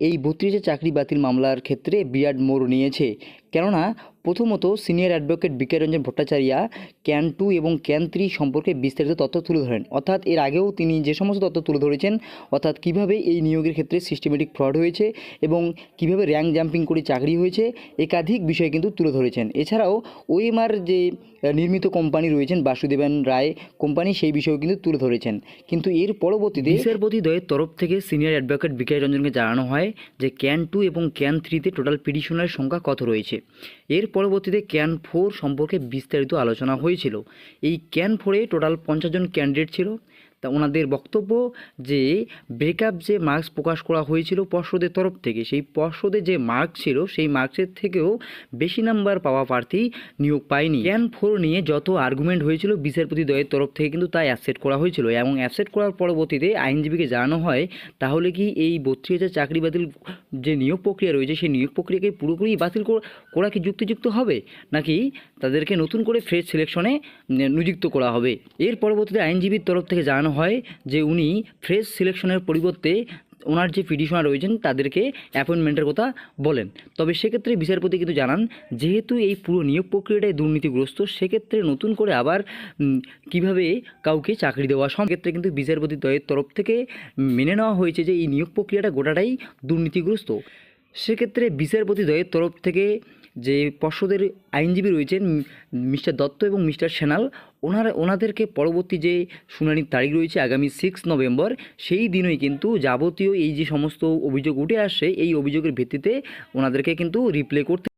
এই 32 চাকরি বাতিল মামলার ক্ষেত্রে বিরাট মোড় নিয়েছে। কেননা প্রথমত সিনিয়র অ্যাডভোকেট বিকাশ রঞ্জন ভট্টাচার্য ক্যান 2 এবং ক্যান 3 সম্পর্কে বিস্তারিত তথ্য তুলে ধরেন। অর্থাৎ এর আগেও তিনি যে সমস্ত তথ্য তুলে ধরেছেন, অর্থাৎ কীভাবে এই নিয়োগের ক্ষেত্রে সিস্টেমেটিক ফ্রড হয়েছে এবং কীভাবে র্যাঙ্ক জাম্পিং করে চাকরি হয়েছে, একাধিক বিষয় কিন্তু তুলে ধরেছেন। এছাড়াও ওএমআর যে নির্মিত কোম্পানি রয়েছেন বাসুদেবন রায় কোম্পানি, সেই বিষয়েও কিন্তু তুলে ধরেছেন। কিন্তু এর পরবর্তীতে বিচারপতিদ্বয়ের তরফ থেকে সিনিয়র অ্যাডভোকেট বিকাশ রঞ্জনকে জানানো হয় যে ক্যান 2 এবং ক্যান 3-তে টোটাল পিটিশনের সংখ্যা কত রয়েছে। এর পরবর্তীতে ক্যান 4 সম্পর্কে বিস্তারিত আলোচনা হয়েছিল। এই ক্যান 4-এ টোটাল 50 জন ক্যান্ডিডেট ছিল। তা ওনাদের বক্তব্য যে ব্রেকআপ যে মার্কস প্রকাশ করা হয়েছিল পর্ষদের তরফ থেকে, সেই পর্ষদের যে মার্কস ছিল সেই মার্কসের থেকেও বেশি নাম্বার পাওয়া প্রার্থী নিয়োগ পায়নি। ক্যান 4 নিয়ে যত আর্গুমেন্ট হয়েছিল বিচারপতিদ্বয়ের তরফ থেকে কিন্তু তাই অ্যাকসেপ্ট করা হয়েছিল এবং অ্যাকসেপ্ট করার পরবর্তীতে আইনজীবীকে জানানো হয় তাহলে কি এই 32,000 চাকরি বাতিল যে নিয়োগ প্রক্রিয়া রয়েছে সেই নিয়োগ প্রক্রিয়াকে পুরোপুরি বাতিল করা কি যুক্তিযুক্ত হবে, নাকি তাদেরকে নতুন করে ফ্রেশ সিলেকশনে নিযুক্ত করা হবে। এর পরবর্তীতে আইনজীবীর তরফ থেকে জানানো হয় যে উনি ফ্রেশ সিলেকশনের পরিবর্তে ওনার যে পিটিশনার রয়েছেন তাদেরকে অ্যাপয়েন্টমেন্টের কথা বলেন। তবে সেক্ষেত্রে বিচারপতি কিন্তু জানান যেহেতু এই পুরো নিয়োগ প্রক্রিয়াটাই দুর্নীতিগ্রস্ত, সেক্ষেত্রে নতুন করে আবার কিভাবে কাউকে চাকরি দেওয়া সেক্ষেত্রে কিন্তু বিচারপতি দ্বয়ের তরফ থেকে মেনে নেওয়া হয়েছে যে এই নিয়োগ প্রক্রিয়াটা গোটাটাই দুর্নীতিগ্রস্ত। সেক্ষেত্রে বিচারপতি দ্বয়ের তরফ থেকে যে পর্ষদের আইনজীবী রয়েছেন মিস্টার দত্ত এবং মিস্টার সেনাল, ওনাদেরকে পরবর্তী যে শুনানির তারিখ রয়েছে আগামী 6 নভেম্বর, সেই দিনই কিন্তু যাবতীয় এই যে সমস্ত অভিযোগ উঠে আসে এই অভিযোগের ভিত্তিতে ওনাদেরকে কিন্তু রিপ্লে করতে